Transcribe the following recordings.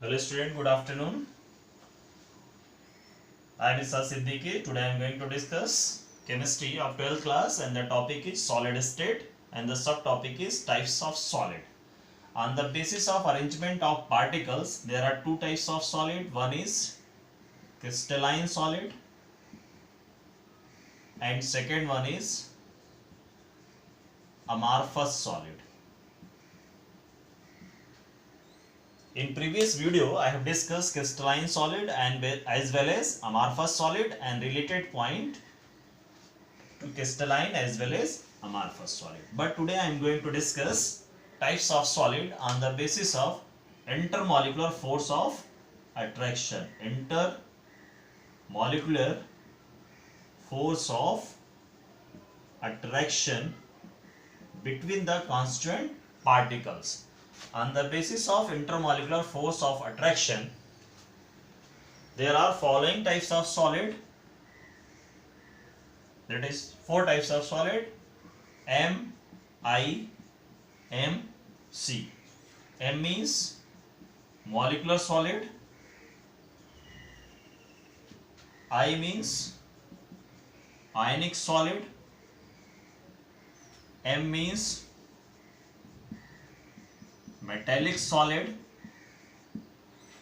Hello student, good afternoon. I am Isa Siddiqui. Today I am going to discuss chemistry of 12th class and the topic is solid state and the subtopic is types of solid. On the basis of arrangement of particles, there are two types of solid. One is crystalline solid and second one is amorphous solid. In previous video, I have discussed crystalline solid and as well as amorphous solid and related point to crystalline as well as amorphous solid. But today I am going to discuss types of solid on the basis of intermolecular force of attraction. Intermolecular force of attraction between the constituent particles. On the basis of intermolecular force of attraction, there are following types of solid. That is four types of solid: M, I, M, C. M means molecular solid. I means ionic solid. M means metallic solid,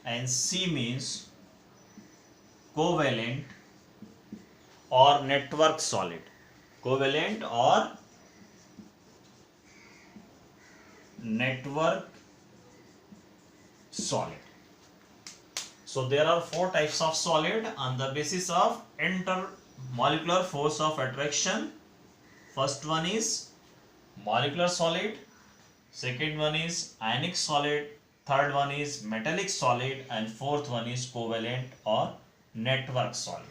and C means covalent or network solid. Covalent or network solid. So there are four types of solid on the basis of intermolecular force of attraction. First one is molecular solid. Second one is ionic solid, third one is metallic solid, and fourth one is covalent or network solid.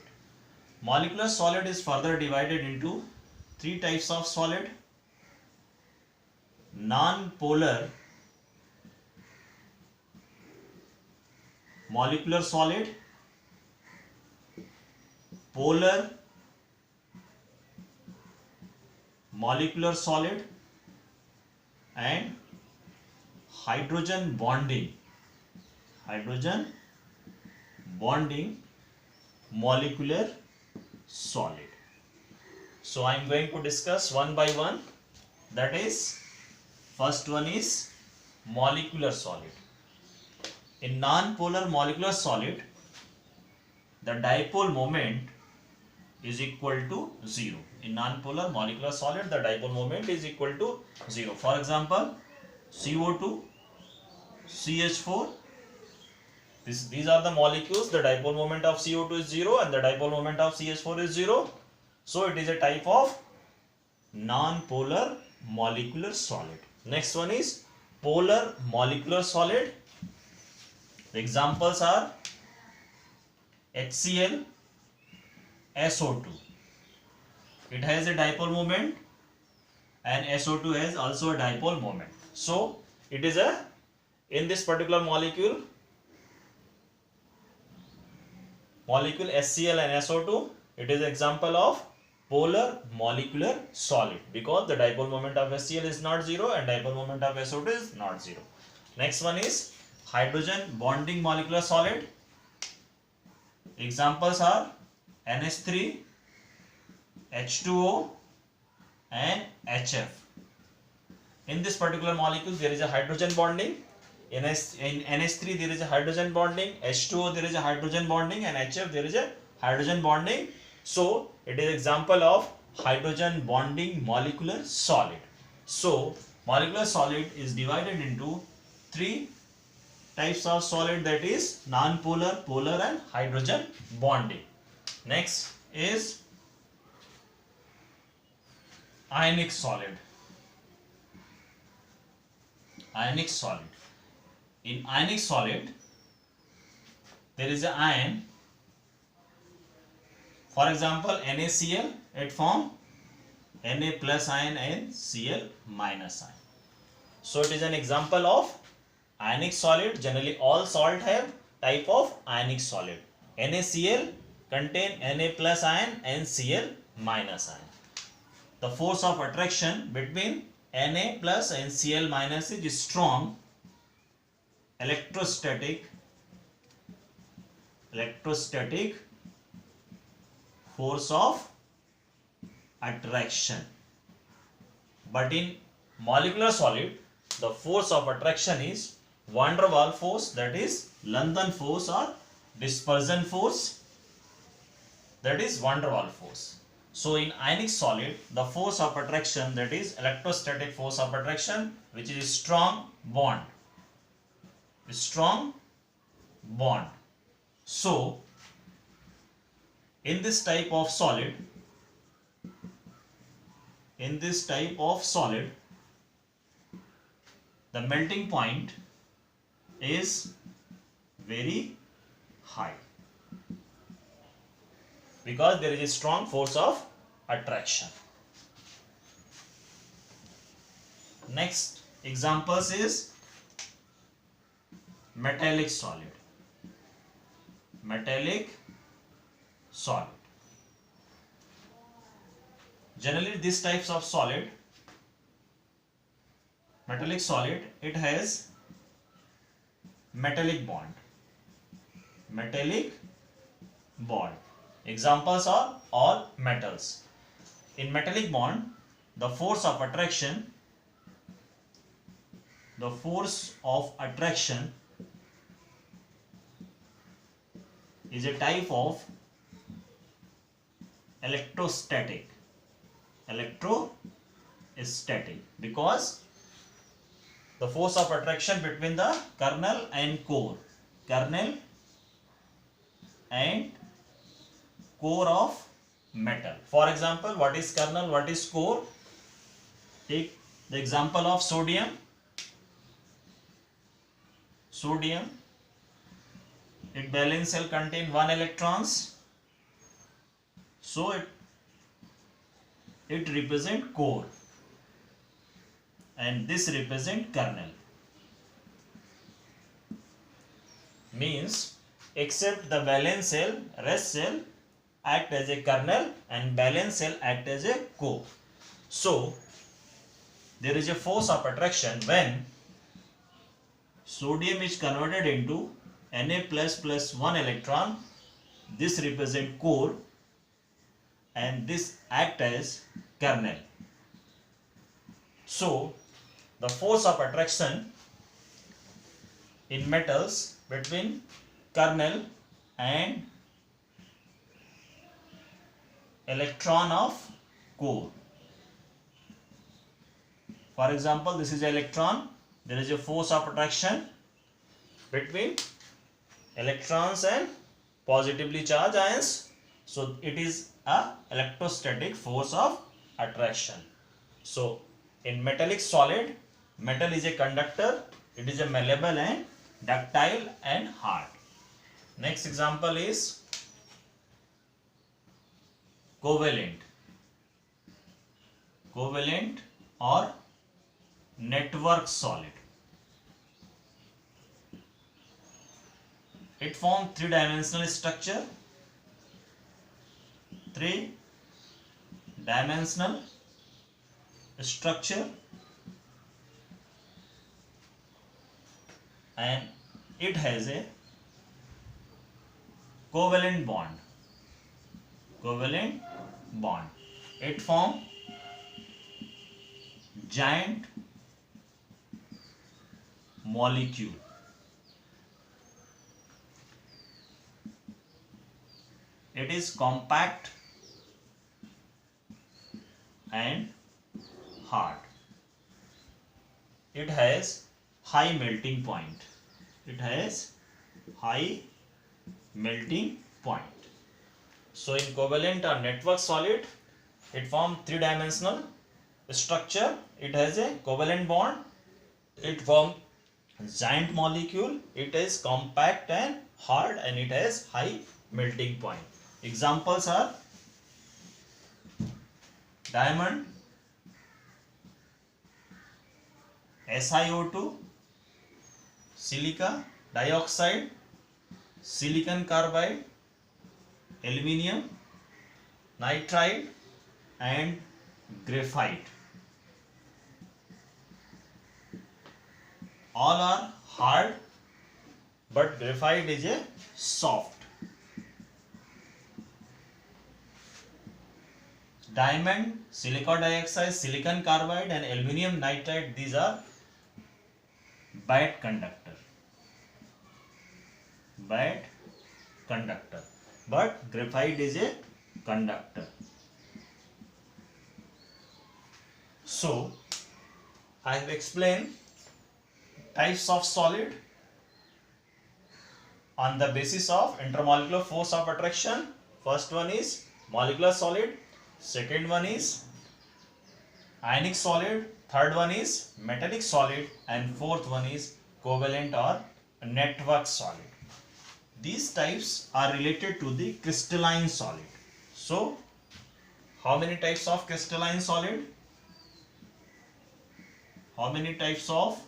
Molecular solid is further divided into three types of solid: non-polar molecular solid, polar molecular solid, and hydrogen bonding molecular solid. So I am going to discuss one by one. That is, first one is molecular solid. In non-polar molecular solid, the dipole moment is equal to 0. In non-polar molecular solid, the dipole moment is equal to 0. For example, CO2, CH4. These are the molecules. The dipole moment of CO2 is 0 and the dipole moment of CH4 is 0. So it is a type of non-polar molecular solid. Next one is polar molecular solid. The examples are HCl, SO2. It has a dipole moment and SO2 has also a dipole moment. So it is in this particular molecule HCl and SO2, it is an example of polar molecular solid because the dipole moment of HCl is not 0 and dipole moment of SO2 is not 0. Next one is hydrogen bonding molecular solid. Examples are NH3, H2O, and HF. In this particular molecule, there is a hydrogen bonding. In NH3, there is a hydrogen bonding. H2O, there is a hydrogen bonding, and HF, there is a hydrogen bonding. So it is example of hydrogen bonding molecular solid. So molecular solid is divided into three types of solid, that is non-polar, polar, and hydrogen bonding. Next is ionic solid. Ionic solid. In ionic solid, there is an ion. For example, NaCl, it forms Na plus ion and Cl minus ion. So it is an example of ionic solid. Generally all salt have type of ionic solid. NaCl contain Na plus ion and Cl minus ion. The force of attraction between Na plus and Cl minus is strong electrostatic electrostatic force of attraction. But in molecular solid, the force of attraction is van der Waals force, that is London force, or dispersion force, that is van der Waals force. So in ionic solid, the force of attraction, that is electrostatic force of attraction, which is strong bond. Strong bond. So in this type of solid, the melting point is very high because there is a strong force of attraction. Next examples is metallic solid. Metallic solid. Generally, these types of solid, metallic solid, it has metallic bond. Metallic bond. Examples are all metals. In metallic bond, the force of attraction is a type of electrostatic because the force of attraction between the kernel and core of metal. For example, what is kernel, what is core? Take the example of sodium. Its valence shell contain 1 electrons, so it represent core, and this represent kernel. Means except the valence shell, rest shell act as a kernel and valence shell act as a core. So there is a force of attraction when sodium is converted into Na plus 1 electron. This represent core and this act as kernel. So the force of attraction in metals between kernel and electron of core. For example, this is electron. There is a force of attraction between electrons and positively charged ions. So it is a electrostatic force of attraction. So in metallic solid, metal is a conductor. It is a malleable and ductile and hard. Next example is covalent or network solid. It forms three-dimensional structure. And it has a covalent bond. It forms giant molecule. It is compact and hard. It has high melting point. So in covalent or network solid, it forms three-dimensional structure. It has a covalent bond. It forms giant molecule. It is compact and hard, and it has high melting point. Examples are diamond, SiO2, silica dioxide, silicon carbide, aluminium, nitride and graphite. All are hard, but graphite is a soft. diamond, silicon dioxide, silicon carbide and aluminum nitride, these are bad conductor. Bad conductor. But graphite is a conductor. So I have explained types of solid on the basis of intermolecular force of attraction. First one is molecular solid, second one is ionic solid, third one is metallic solid, and fourth one is covalent or network solid. These types are related to the crystalline solid. So how many types of crystalline solid? How many types of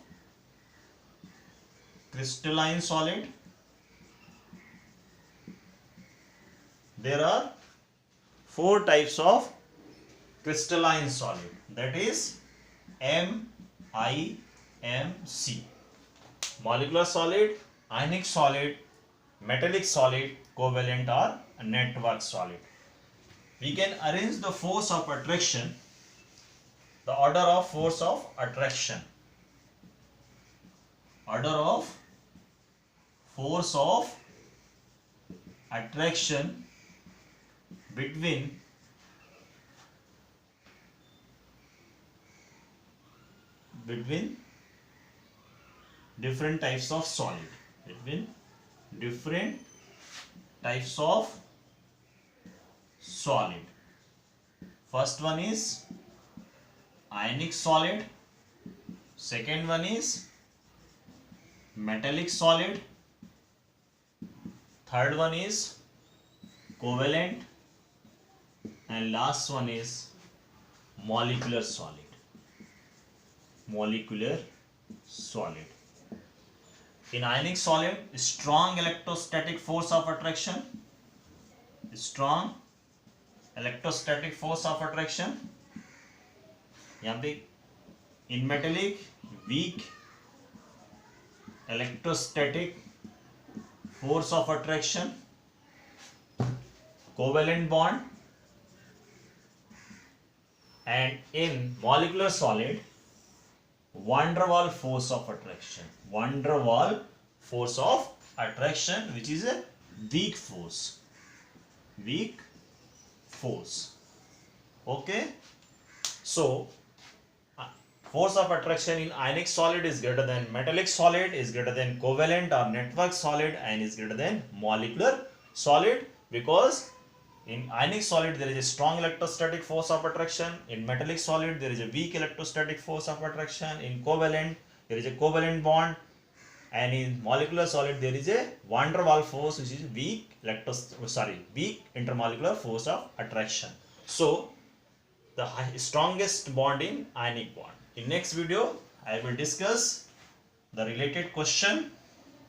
crystalline solid? There are 4 types of crystalline solid, that is MIMC: molecular solid, ionic solid, metallic solid, covalent or network solid. We can arrange the force of attraction, the order of force of attraction. Order of force of attraction between different types of solid. Between different types of solid. First one is ionic solid, second one is metallic solid, third one is covalent, and last one is molecular solid. Molecular solid. In ionic solid, strong electrostatic force of attraction. Strong electrostatic force of attraction. यहाँ पे in metallic, weak electrostatic force of attraction, covalent bond, and in molecular solid, van der Waals force of attraction. Van der Waals force of attraction, which is a weak force. Weak force. Okay. So force of attraction in ionic solid is greater than metallic solid, is greater than covalent or network solid, and is greater than molecular solid, because in ionic solid there is a strong electrostatic force of attraction, in metallic solid there is a weak electrostatic force of attraction, in covalent there is a covalent bond, and in molecular solid there is a van der Waals force, which is weak intermolecular force of attraction. So the strongest bond in ionic bond. In next video I will discuss the related question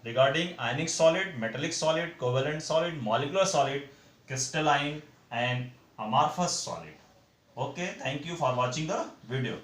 regarding ionic solid, metallic solid, covalent solid, molecular solid, crystalline and amorphous solid. Okay, thank you for watching the video.